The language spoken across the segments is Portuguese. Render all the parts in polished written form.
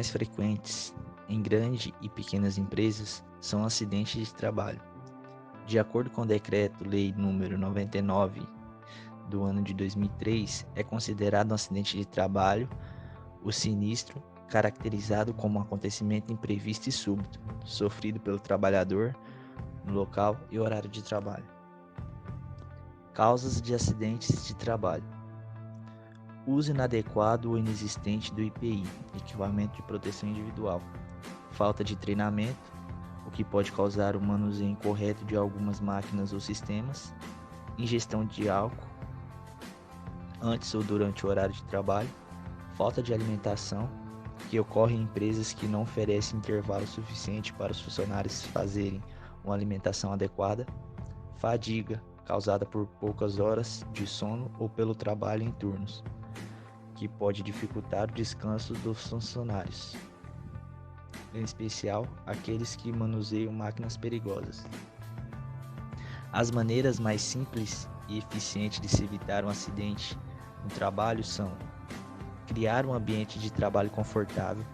mais frequentes em grandes e pequenas empresas são acidentes de trabalho. De acordo com o Decreto-Lei nº 99 do ano de 2003, é considerado um acidente de trabalho o sinistro caracterizado como um acontecimento imprevisto e súbito, sofrido pelo trabalhador no local e horário de trabalho. Causas de acidentes de trabalho: uso inadequado ou inexistente do EPI, equipamento de proteção individual, falta de treinamento, o que pode causar o manuseio incorreto de algumas máquinas ou sistemas, ingestão de álcool antes ou durante o horário de trabalho, falta de alimentação, que ocorre em empresas que não oferecem intervalo suficiente para os funcionários fazerem uma alimentação adequada, fadiga, causada por poucas horas de sono ou pelo trabalho em turnos, que pode dificultar o descanso dos funcionários, em especial aqueles que manuseiam máquinas perigosas. As maneiras mais simples e eficientes de se evitar um acidente no trabalho são: criar um ambiente de trabalho confortável,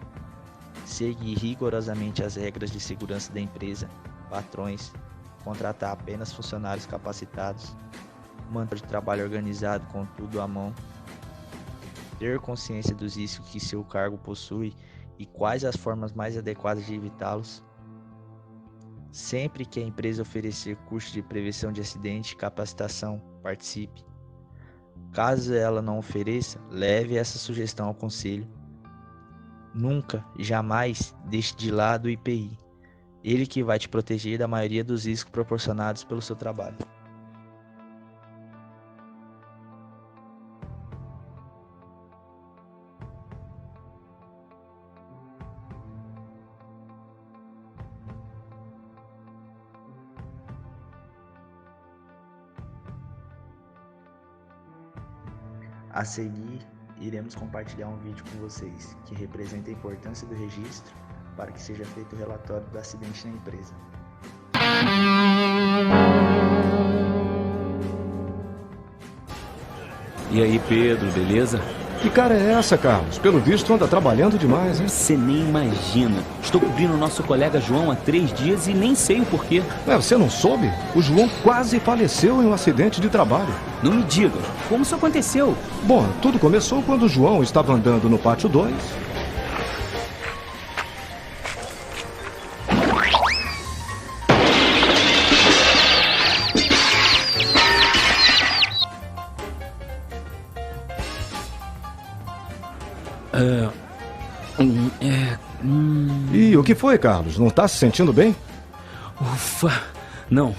seguir rigorosamente as regras de segurança da empresa, patrões, contratar apenas funcionários capacitados, manter o trabalho organizado com tudo à mão, ter consciência dos riscos que seu cargo possui e quais as formas mais adequadas de evitá-los. Sempre que a empresa oferecer curso de prevenção de acidente e capacitação, participe. Caso ela não ofereça, leve essa sugestão ao conselho. Nunca, jamais deixe de lado o IPI. Ele que vai te proteger da maioria dos riscos proporcionados pelo seu trabalho. A seguir, iremos compartilhar um vídeo com vocês que representa a importância do registro para que seja feito o relatório do acidente na empresa. E aí, Pedro, beleza? Que cara é essa, Carlos? Pelo visto anda trabalhando demais, hein? Você nem imagina. Estou cobrindo o nosso colega João há 3 dias e nem sei o porquê. Você não soube? O João quase faleceu em um acidente de trabalho. Não me diga, como isso aconteceu? Bom, tudo começou quando o João estava andando no pátio 2. E o que foi, Carlos? Não está se sentindo bem? Ufa, não.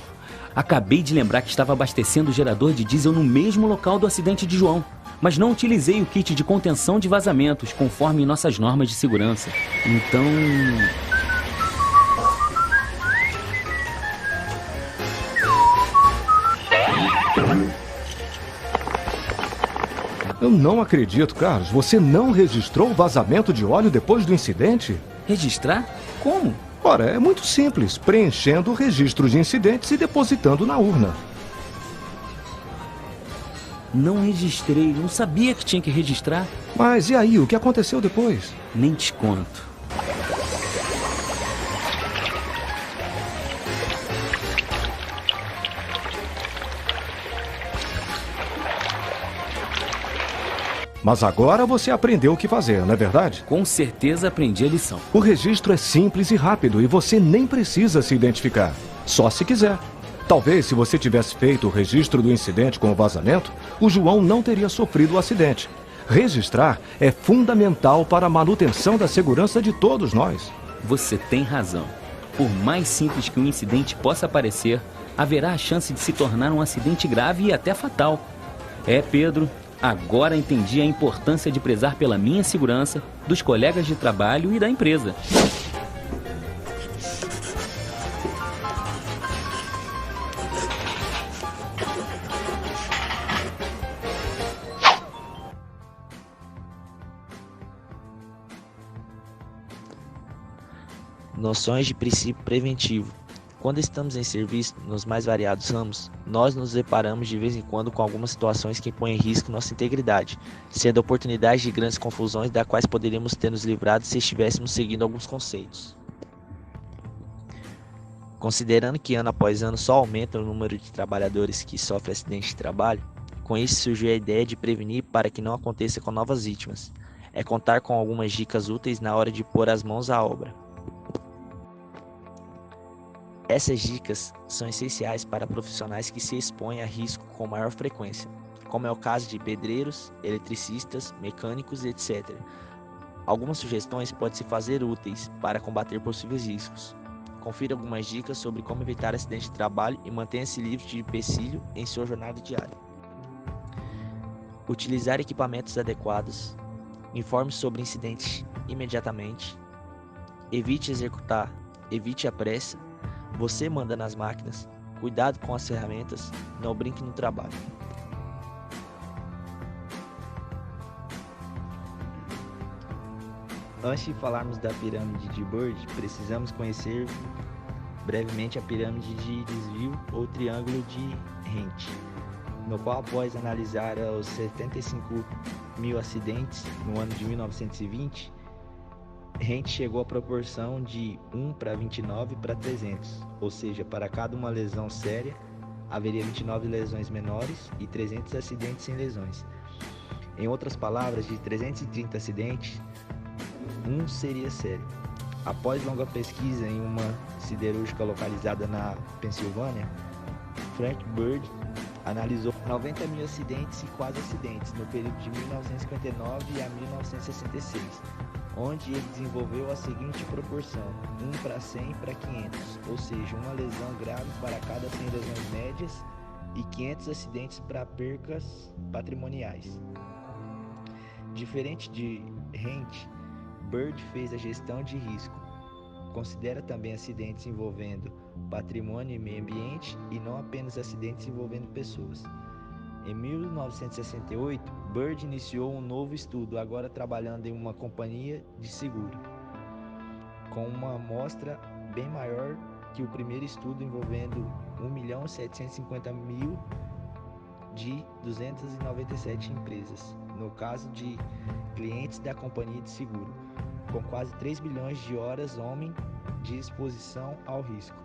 Acabei de lembrar que estava abastecendo o gerador de diesel no mesmo local do acidente de João, mas não utilizei o kit de contenção de vazamentos, conforme nossas normas de segurança. Então... Eu não acredito, Carlos. Você não registrou o vazamento de óleo depois do incidente? Registrar? Como? Ora, é muito simples. Preenchendo o registro de incidentes e depositando na urna. Não registrei. Não sabia que tinha que registrar. Mas e aí? O que aconteceu depois? Nem te conto. Mas agora você aprendeu o que fazer, não é verdade? Com certeza aprendi a lição. O registro é simples e rápido e você nem precisa se identificar. Só se quiser. Talvez se você tivesse feito o registro do incidente com o vazamento, o João não teria sofrido o acidente. Registrar é fundamental para a manutenção da segurança de todos nós. Você tem razão. Por mais simples que um incidente possa parecer, haverá a chance de se tornar um acidente grave e até fatal. Pedro... Agora entendi a importância de prezar pela minha segurança, dos colegas de trabalho e da empresa. Noções de princípio preventivo. Quando estamos em serviço nos mais variados ramos, nós nos deparamos de vez em quando com algumas situações que põem em risco nossa integridade, sendo oportunidades de grandes confusões das quais poderíamos ter nos livrado se estivéssemos seguindo alguns conceitos. Considerando que ano após ano só aumenta o número de trabalhadores que sofrem acidente de trabalho, com isso surgiu a ideia de prevenir para que não aconteça com novas vítimas. É contar com algumas dicas úteis na hora de pôr as mãos à obra. Essas dicas são essenciais para profissionais que se expõem a risco com maior frequência, como é o caso de pedreiros, eletricistas, mecânicos, etc. Algumas sugestões podem se fazer úteis para combater possíveis riscos. Confira algumas dicas sobre como evitar acidente de trabalho e mantenha-se livre de empecilho em sua jornada diária. Utilizar equipamentos adequados. Informe sobre incidentes imediatamente. Evite executar, evite a pressa. Você manda nas máquinas. Cuidado com as ferramentas. Não brinque no trabalho. Antes de falarmos da pirâmide de Bird, precisamos conhecer brevemente a pirâmide de desvio ou triângulo de Rent, no qual, após analisar os 75 mil acidentes no ano de 1920, Rent chegou à proporção de 1 para 29 para 300, ou seja, para cada uma lesão séria, haveria 29 lesões menores e 300 acidentes sem lesões. Em outras palavras, de 330 acidentes, um seria sério. Após longa pesquisa em uma siderúrgica localizada na Pensilvânia, Frank Bird analisou 90 mil acidentes e quase acidentes no período de 1959 a 1966, onde ele desenvolveu a seguinte proporção: 1 para 100 para 500, ou seja, uma lesão grave para cada 100 lesões médias e 500 acidentes para percas patrimoniais. Diferente de Rent, Bird fez a gestão de risco. Considera também acidentes envolvendo patrimônio e meio ambiente e não apenas acidentes envolvendo pessoas. Em 1968, Bird iniciou um novo estudo, agora trabalhando em uma companhia de seguro, com uma amostra bem maior que o primeiro estudo, envolvendo 1.750.000 de 297 empresas, no caso de clientes da companhia de seguro, com quase 3 bilhões de horas homem de exposição ao risco.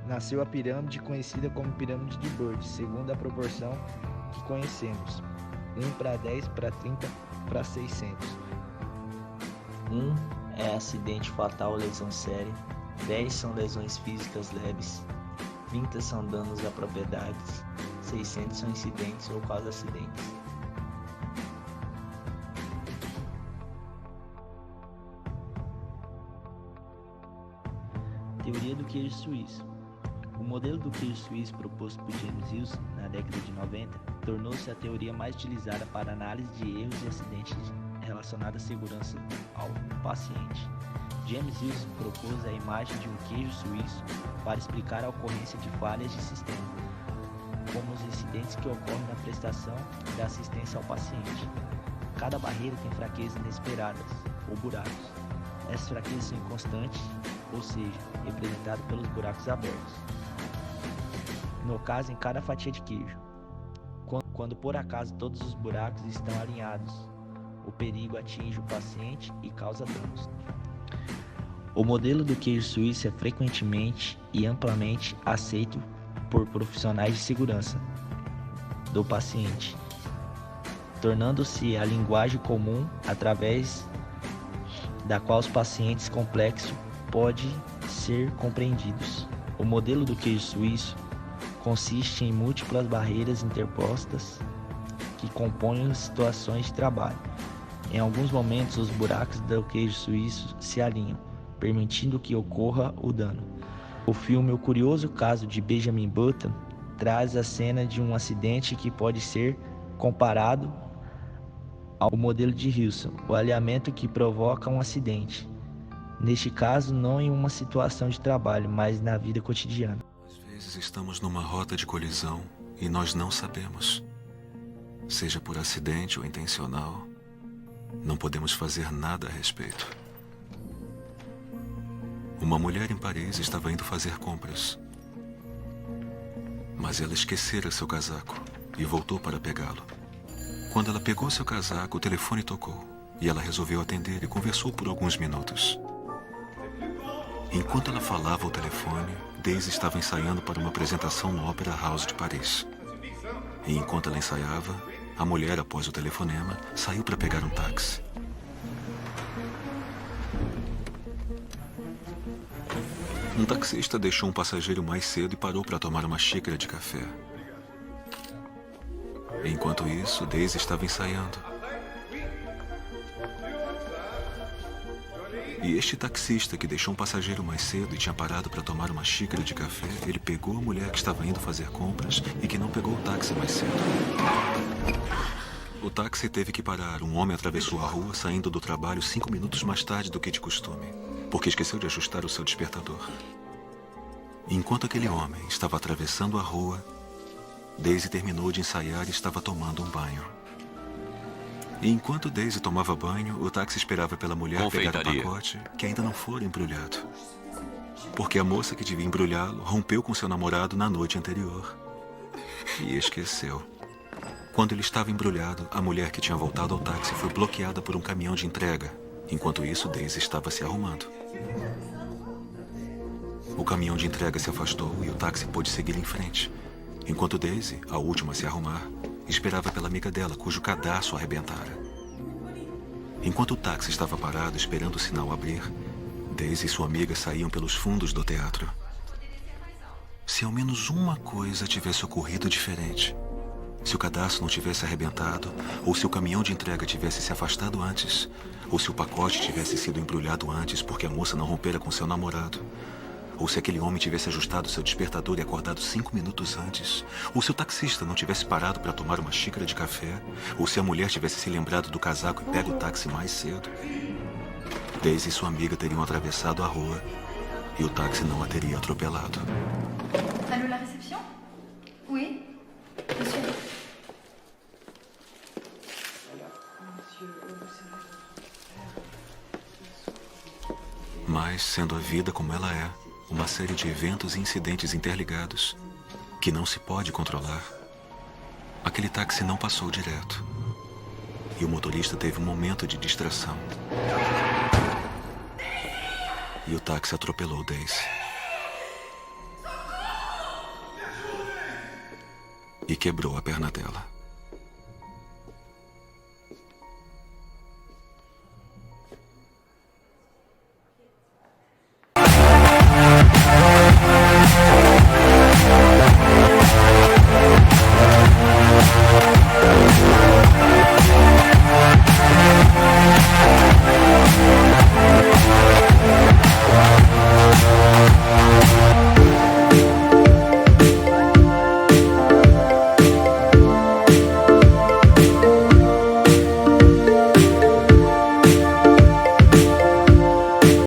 Nasceu a pirâmide conhecida como pirâmide de Bird, segundo a proporção que conhecemos: 1 para 10 para 30 para 600. 1 é acidente fatal ou lesão séria, 10 são lesões físicas leves, 30 são danos a propriedades, 600 são incidentes ou quase acidentes. Teoria do queijo suíço. O modelo do queijo suíço proposto por James Wilson na década de 90 tornou-se a teoria mais utilizada para análise de erros e acidentes relacionados à segurança ao paciente. James Wilson propôs a imagem de um queijo suíço para explicar a ocorrência de falhas de sistema, como os incidentes que ocorrem na prestação da assistência ao paciente. Cada barreira tem fraquezas inesperadas, ou buracos. Essas fraquezas são inconstantes, ou seja, representadas pelos buracos abertos. No caso, em cada fatia de queijo. Quando por acaso todos os buracos estão alinhados, o perigo atinge o paciente e causa danos. O modelo do queijo suíço é frequentemente e amplamente aceito por profissionais de segurança do paciente, tornando-se a linguagem comum através da qual os pacientes complexos podem ser compreendidos. O modelo do queijo suíço consiste em múltiplas barreiras interpostas que compõem situações de trabalho. Em alguns momentos, os buracos do queijo suíço se alinham, permitindo que ocorra o dano. O filme O Curioso Caso de Benjamin Button traz a cena de um acidente que pode ser comparado ao modelo de Wilson, o alinhamento que provoca um acidente. Neste caso, não em uma situação de trabalho, mas na vida cotidiana. Às vezes estamos numa rota de colisão e nós não sabemos. Seja por acidente ou intencional, não podemos fazer nada a respeito. Uma mulher em Paris estava indo fazer compras. Mas ela esquecera seu casaco e voltou para pegá-lo. Quando ela pegou seu casaco, o telefone tocou e ela resolveu atender e conversou por alguns minutos. Enquanto ela falava ao telefone, Daisy estava ensaiando para uma apresentação no Opera House de Paris. E enquanto ela ensaiava, a mulher, após o telefonema, saiu para pegar um táxi. Um taxista deixou um passageiro mais cedo e parou para tomar uma xícara de café. Enquanto isso, Daisy estava ensaiando. E este taxista que deixou um passageiro mais cedo e tinha parado para tomar uma xícara de café, ele pegou a mulher que estava indo fazer compras e que não pegou o táxi mais cedo. O táxi teve que parar. Um homem atravessou a rua saindo do trabalho 5 minutos mais tarde do que de costume, porque esqueceu de ajustar o seu despertador. Enquanto aquele homem estava atravessando a rua, Daisy terminou de ensaiar e estava tomando um banho. E enquanto Daisy tomava banho, o táxi esperava pela mulher pegar o pacote que ainda não fora embrulhado. Porque a moça que devia embrulhá-lo rompeu com seu namorado na noite anterior. E esqueceu. Quando ele estava embrulhado, a mulher que tinha voltado ao táxi foi bloqueada por um caminhão de entrega. Enquanto isso, Daisy estava se arrumando. O caminhão de entrega se afastou e o táxi pôde seguir em frente. Enquanto Daisy, a última a se arrumar, esperava pela amiga dela, cujo cadarço arrebentara. Enquanto o táxi estava parado, esperando o sinal abrir, Daisy e sua amiga saíam pelos fundos do teatro. Se ao menos uma coisa tivesse ocorrido diferente, se o cadarço não tivesse arrebentado, ou se o caminhão de entrega tivesse se afastado antes, ou se o pacote tivesse sido embrulhado antes porque a moça não rompera com seu namorado, ou se aquele homem tivesse ajustado seu despertador e acordado 5 minutos antes, ou se o taxista não tivesse parado para tomar uma xícara de café, ou se a mulher tivesse se lembrado do casaco e pego o táxi mais cedo, Daisy e sua amiga teriam atravessado a rua e o táxi não a teria atropelado. Allô, la réception? Oui? Monsieur? Mas, sendo a vida como ela é, uma série de eventos e incidentes interligados que não se pode controlar, aquele táxi não passou direto. E o motorista teve um momento de distração. E o táxi atropelou Daisy. E quebrou a perna dela.